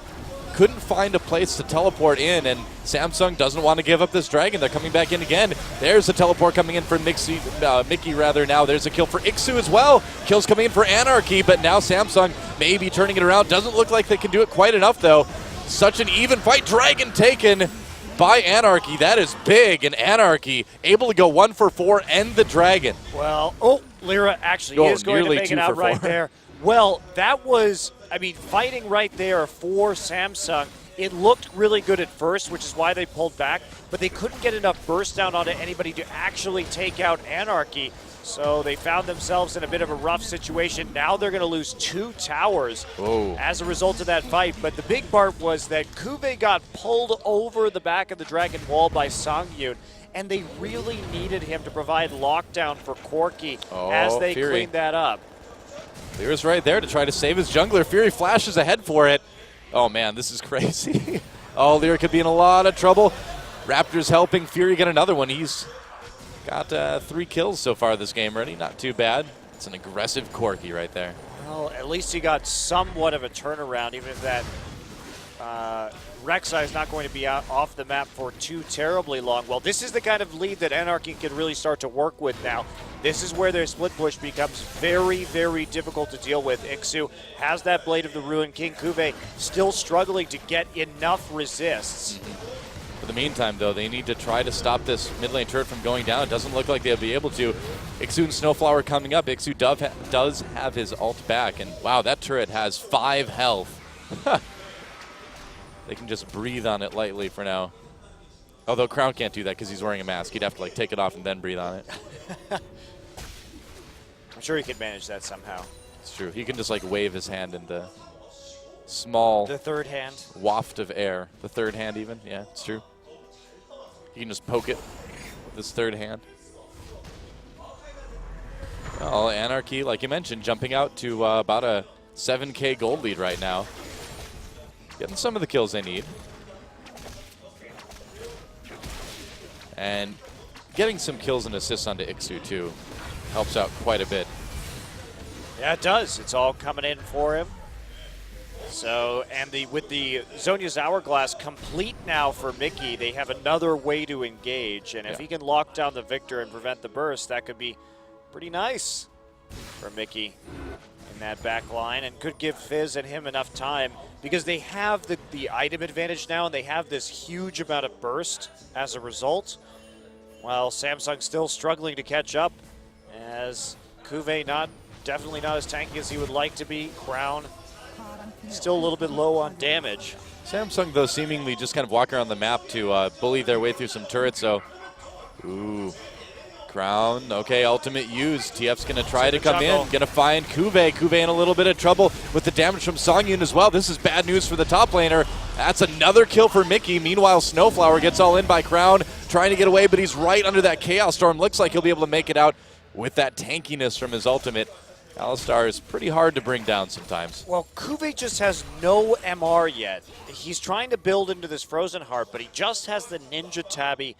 [SPEAKER 1] Couldn't find a place to teleport in, and Samsung doesn't want to give up this dragon. They're coming back in again. There's a teleport coming in for Mickey now. There's a kill for Ixu as well. Kills coming in for Anarchy, but now Samsung may be turning it around. Doesn't look like they can do it quite enough, though. Such an even fight. Dragon taken by Anarchy. That is big, and Anarchy able to go 1 for 4, end the dragon.
[SPEAKER 2] Well, Lyra actually is going to make it out right there. Well, that was, fighting right there for Samsung. It looked really good at first, which is why they pulled back, but they couldn't get enough burst down onto anybody to actually take out Anarchy. So they found themselves in a bit of a rough situation. Now they're going to lose 2 towers as a result of that fight. But the big part was that Kuve got pulled over the back of the Dragon Wall by Songyun, and they really needed him to provide lockdown for Corki as they cleaned that up.
[SPEAKER 1] Lyra's right there to try to save his jungler. Fury flashes ahead for it. Oh, man, this is crazy. Lyra could be in a lot of trouble. Raptors helping Fury get another one. He's got 3 kills so far this game already. Not too bad. It's an aggressive Corki right there.
[SPEAKER 2] Well, at least he got somewhat of a turnaround, even if that Rek'Sai is not going to be out off the map for too terribly long. Well, this is the kind of lead that Anarchy can really start to work with now. This is where their split push becomes very, very difficult to deal with. Ixu has that Blade of the Ruined King. Kuve still struggling to get enough resists.
[SPEAKER 1] For the meantime, though, they need to try to stop this mid lane turret from going down. It doesn't look like they'll be able to. Ixu and Snowflower coming up. Ixu does have his ult back, and wow, that turret has 5 health. They can just breathe on it lightly for now. Although Crown can't do that because he's wearing a mask. He'd have to take it off and then breathe on it.
[SPEAKER 2] I'm sure he could manage that somehow.
[SPEAKER 1] It's true. He can just wave his hand in the small
[SPEAKER 2] the third hand
[SPEAKER 1] waft of air. The third hand even. Yeah, it's true. He can just poke it with his third hand. Well, Anarchy, like you mentioned, jumping out to about a 7K gold lead right now. Getting some of the kills they need. And getting some kills and assists onto Ixu, too, helps out quite a bit.
[SPEAKER 2] Yeah, it does. It's all coming in for him. So, and with the Zhonya's Hourglass complete now for Mickey, they have another way to engage. And if he can lock down the Victor and prevent the burst, that could be pretty nice for Mickey in that back line, and could give Fizz and him enough time because they have the item advantage now, and they have this huge amount of burst as a result. While Samsung's still struggling to catch up, as Kuve definitely not as tanky as he would like to be. Crown still a little bit low on damage.
[SPEAKER 1] Samsung, though, seemingly just kind of walking around the map to bully their way through some turrets. So, ooh, Crown. Okay, ultimate used. TF's going to try to come in. Going to find Kuve. Kuve in a little bit of trouble with the damage from Songyun as well. This is bad news for the top laner. That's another kill for Mickey. Meanwhile, Snowflower gets all in by Crown, trying to get away, but he's right under that Chaos Storm. Looks like he'll be able to make it out with that tankiness from his ultimate. Alistar is pretty hard to bring down sometimes.
[SPEAKER 2] Well, Kuve just has no MR yet. He's trying to build into this Frozen Heart, but he just has the Ninja Tabby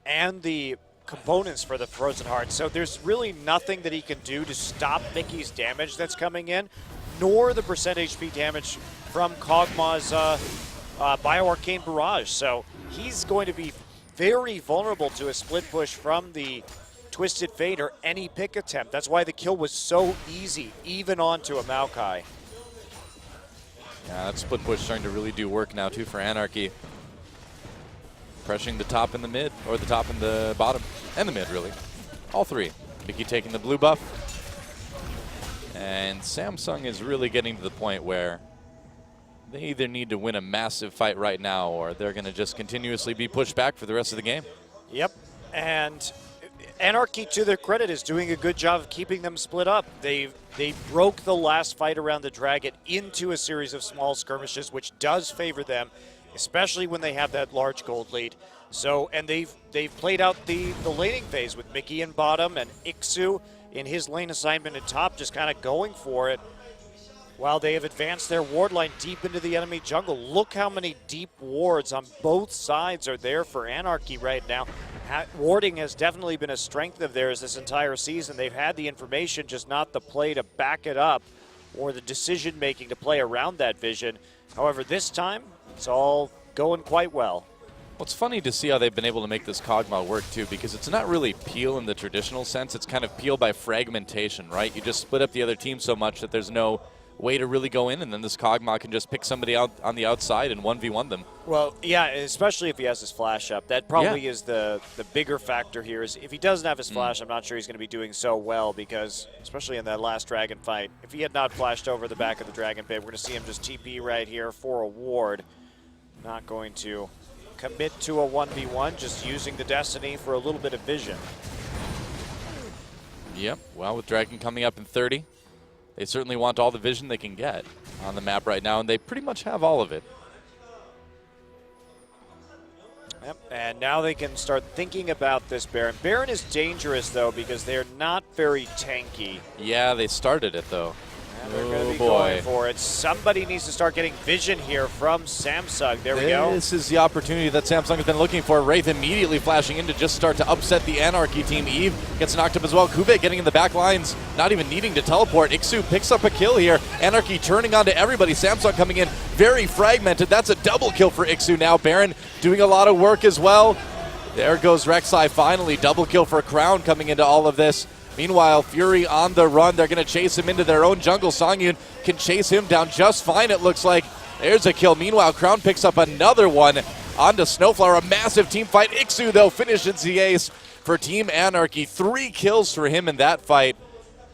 [SPEAKER 2] and the components for the Frozen Heart. So there's really nothing that he can do to stop Mickey's damage that's coming in, nor the percent HP damage from Kog'Maw's Bioarcane Barrage. So he's going to be very vulnerable to a split push from the Twisted Fate or any pick attempt. That's why the kill was so easy, even onto a Maokai.
[SPEAKER 1] Yeah, that split push starting to really do work now, too, for Anarchy. Pressuring the top and the mid, or the top and the bottom, and the mid, really. All three. Mickey taking the blue buff. And Samsung is really getting to the point where they either need to win a massive fight right now, or they're going to just continuously be pushed back for the rest of the game.
[SPEAKER 2] Yep, and Anarchy, to their credit, is doing a good job of keeping them split up. They broke the last fight around the Dragon into a series of small skirmishes, which does favor them, especially when they have that large gold lead. So, and they've played out the laning phase with Mickey in bottom and Ixu in his lane assignment at top, just kind of going for it, while they have advanced their ward line deep into the enemy jungle. Look how many deep wards on both sides are there for Anarchy right now. Warding has definitely been a strength of theirs this entire season. They've had the information, just not the play to back it up or the decision-making to play around that vision. However, this time, it's all going quite well.
[SPEAKER 1] Well, it's funny to see how they've been able to make this Kog'Maw work, too, because it's not really peel in the traditional sense. It's kind of peel by fragmentation, right? You just split up the other team so much that there's no way to really go in, and then this Kog'Maw can just pick somebody out on the outside and 1v1 them.
[SPEAKER 2] Well, yeah, especially if he has his flash up. That probably is the bigger factor here. Is if he doesn't have his flash, I'm not sure he's going to be doing so well, because, especially in that last Dragon fight, if he had not flashed over the back of the Dragon Pit, we're going to see him just TP right here for a ward. Not going to commit to a 1v1, just using the Destiny for a little bit of vision.
[SPEAKER 1] Yep, well, with Dragon coming up in 30, they certainly want all the vision they can get on the map right now, and they pretty much have all of it.
[SPEAKER 2] Yep, and now they can start thinking about this Baron. Baron is dangerous, though, because they're not very tanky.
[SPEAKER 1] Yeah, they started it, though.
[SPEAKER 2] And they're going to be going for it. Somebody needs to start getting vision here from Samsung. There we go.
[SPEAKER 1] This is the opportunity that Samsung has been looking for. Wraith immediately flashing in to just start to upset the Anarchy team. Eve gets knocked up as well. Kuve getting in the back lines, not even needing to teleport. Ixu picks up a kill here. Anarchy turning on to everybody. Samsung coming in very fragmented. That's a double kill for Ixu now. Baron doing a lot of work as well. There goes Rek'Sai finally. Double kill for Crown coming into all of this. Meanwhile, Fury on the run. They're going to chase him into their own jungle. Songyun can chase him down just fine, it looks like. There's a kill. Meanwhile, Crown picks up another one onto Snowflower. A massive team fight. Ixu, though, finishes the ace for Team Anarchy. 3 kills for him in that fight.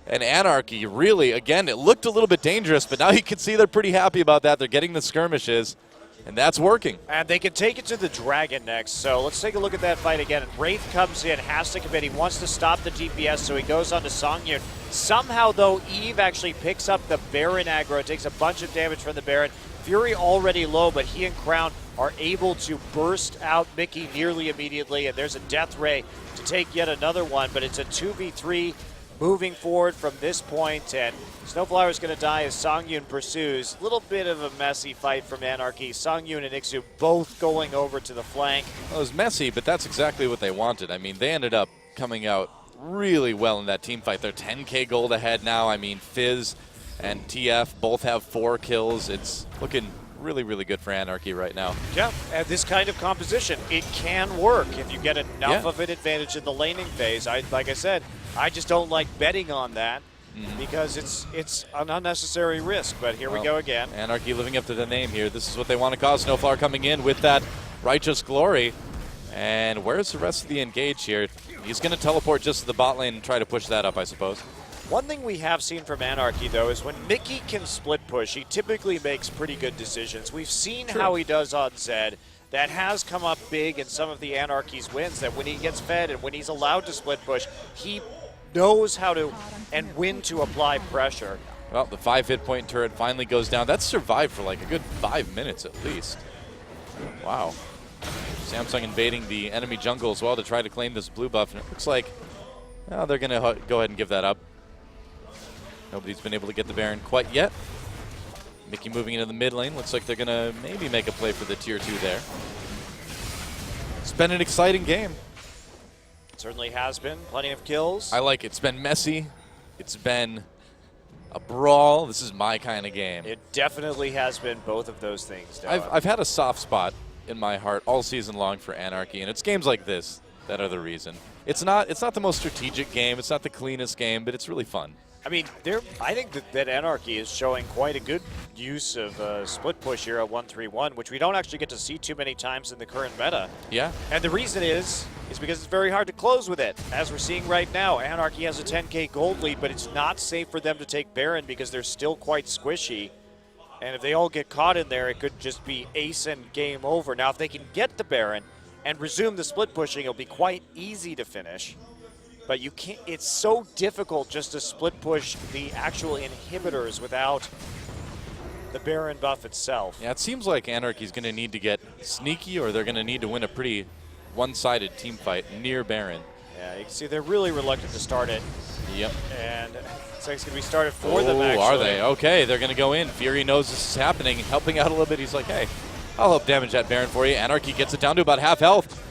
[SPEAKER 1] And Anarchy, really, again, it looked a little bit dangerous, but now you can see they're pretty happy about that. They're getting the skirmishes. And that's working.
[SPEAKER 2] And they can take it to the Dragon next. So let's take a look at that fight again. And Wraith comes in, has to commit. He wants to stop the DPS, so he goes on to Songyun. Somehow, though, Eve actually picks up the Baron aggro. Takes a bunch of damage from the Baron. Fury already low, but he and Crown are able to burst out Mickey nearly immediately. And there's a Death Ray to take yet another one. But it's a 2v3 moving forward from this point, and Snowflower is going to die as Songyun pursues. A little bit of a messy fight from Anarchy. Songyun and Ixu both going over to the flank.
[SPEAKER 1] Well, it was messy, but that's exactly what they wanted. I mean, they ended up coming out really well in that team fight. They're 10K gold ahead now. I mean, Fizz and TF both have 4 kills. It's looking really, really good for Anarchy right now.
[SPEAKER 2] Yeah, and this kind of composition, it can work if you get enough of an advantage in the laning phase. Like I said, I just don't like betting on that because it's an unnecessary risk. But here we go again.
[SPEAKER 1] Anarchy living up to the name here. This is what they want to cause. Snowflower coming in with that Righteous Glory. And where's the rest of the engage here? He's going to teleport just to the bot lane and try to push that up, I suppose.
[SPEAKER 2] One thing we have seen from Anarchy, though, is when Mickey can split push, he typically makes pretty good decisions. We've seen how he does on Zed. That has come up big in some of the Anarchy's wins, that when he gets fed and when he's allowed to split push, he knows how to and when to apply pressure.
[SPEAKER 1] Well, the 5 hit point turret finally goes down. That's survived for like a good 5 minutes at least. Wow. Samsung invading the enemy jungle as well to try to claim this blue buff, and it looks like they're going to go ahead and give that up. Nobody's been able to get the Baron quite yet. Mickey moving into the mid lane. Looks like they're going to maybe make a play for the tier 2 there. It's been an exciting game.
[SPEAKER 2] It certainly has been. Plenty of kills.
[SPEAKER 1] I like it. It's been messy. It's been a brawl. This is my kind of game.
[SPEAKER 2] It definitely has been both of those things, Noah.
[SPEAKER 1] I've had a soft spot in my heart all season long for Anarchy, and it's games like this that are the reason. It's not the most strategic game. It's not the cleanest game, but it's really fun.
[SPEAKER 2] I mean, I think that Anarchy is showing quite a good use of split push here at 1-3-1, which we don't actually get to see too many times in the current meta.
[SPEAKER 1] Yeah.
[SPEAKER 2] And the reason is because it's very hard to close with it. As we're seeing right now, Anarchy has a 10k gold lead, but it's not safe for them to take Baron because they're still quite squishy. And if they all get caught in there, it could just be ace and game over. Now, if they can get the Baron and resume the split pushing, it'll be quite easy to finish. But you can't. It's so difficult just to split push the actual inhibitors without the Baron buff itself.
[SPEAKER 1] Yeah, it seems like Anarchy's going to need to get sneaky, or they're going to need to win a pretty one-sided team fight near Baron.
[SPEAKER 2] Yeah, you can see they're really reluctant to start it.
[SPEAKER 1] Yep.
[SPEAKER 2] And it's going to be started for them, actually.
[SPEAKER 1] Are they? Okay, they're going to go in. Fury knows this is happening, helping out a little bit. He's like, hey, I'll help damage that Baron for you. Anarchy gets it down to about half health.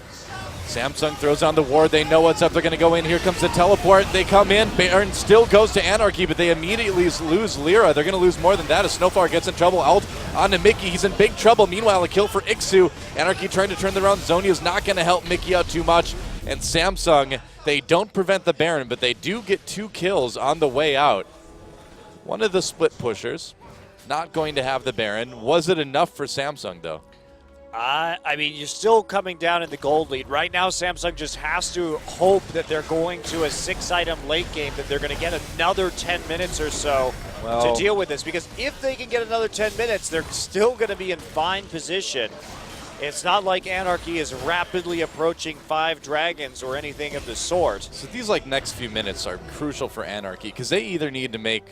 [SPEAKER 1] Samsung throws on the ward. They know what's up. They're going to go in. Here comes the teleport. They come in. Baron still goes to Anarchy, but they immediately lose Lyra. They're going to lose more than that as Snowflower gets in trouble. Ult onto Mickey. He's in big trouble. Meanwhile, a kill for Ixu. Anarchy trying to turn the round. Zonia's not going to help Mickey out too much. And Samsung, they don't prevent the Baron, but they do get 2 kills on the way out. One of the split pushers not going to have the Baron. Was it enough for Samsung, though?
[SPEAKER 2] I mean, you're still coming down in the gold lead. Right now, Samsung just has to hope that they're going to a 6-item late game, that they're going to get another 10 minutes or so to deal with this. Because if they can get another 10 minutes, they're still going to be in fine position. It's not like Anarchy is rapidly approaching 5 dragons or anything of the sort.
[SPEAKER 1] So these next few minutes are crucial for Anarchy because they either need to make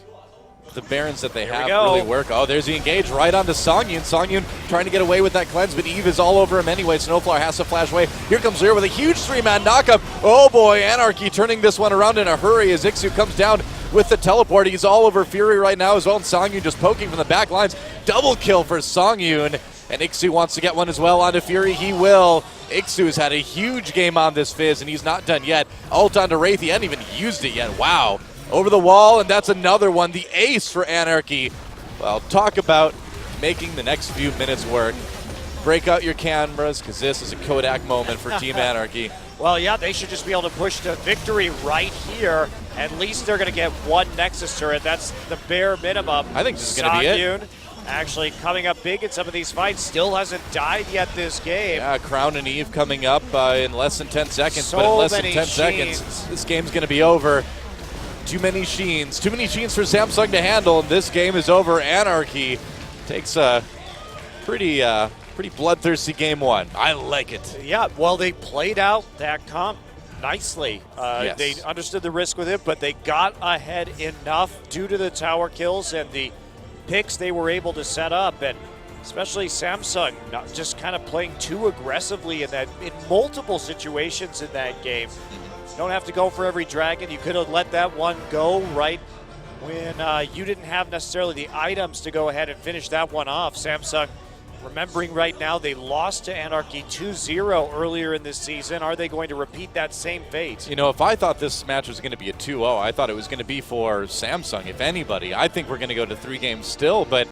[SPEAKER 1] the Barons that they have really work. Oh, there's the engage right onto Songyun. Songyun trying to get away with that cleanse, but Eve is all over him anyway. Snowflower has to flash away. Here comes Lyra with a huge 3-man knockup. Oh boy, Anarchy turning this one around in a hurry as Ixu comes down with the teleport. He's all over Fury right now as well, and Songyun just poking from the back lines. Double kill for Songyun, and Ixu wants to get one as well onto Fury. He will. Ixu's had a huge game on this Fizz, and he's not done yet. Ult onto Wraith. He hadn't even used it yet. Wow. Over the wall, and that's another one. The ace for Anarchy. Well, talk about making the next few minutes work. Break out your cameras, because this is a Kodak moment for Team Anarchy.
[SPEAKER 2] Well, yeah, they should just be able to push to victory right here. At least they're going to get 1 Nexus turret. That's the bare minimum.
[SPEAKER 1] I think this is going to be it.
[SPEAKER 2] Actually coming up big in some of these fights. Still hasn't died yet this game.
[SPEAKER 1] Yeah, Crown and Eve coming up in less than 10 seconds. But in less than 10 seconds, this game's going to be over. Too many Sheens for Samsung to handle, and this game is over. Anarchy takes a pretty bloodthirsty game 1. I like it.
[SPEAKER 2] Yeah, well, they played out that comp nicely.
[SPEAKER 1] Yes.
[SPEAKER 2] They understood the risk with it, but they got ahead enough due to the tower kills and the picks they were able to set up, and especially Samsung not just kind of playing too aggressively in multiple situations in that game. Don't have to go for every dragon. You could have let that one go right when you didn't have necessarily the items to go ahead and finish that one off. Samsung Remembering right now, they lost to Anarchy 2-0 earlier in this season. Are they going to repeat that same fate?
[SPEAKER 1] You know, if I thought this match was going to be a 2-0, I thought it was going to be for Samsung, if anybody. I think we're going to go to 3 games still, but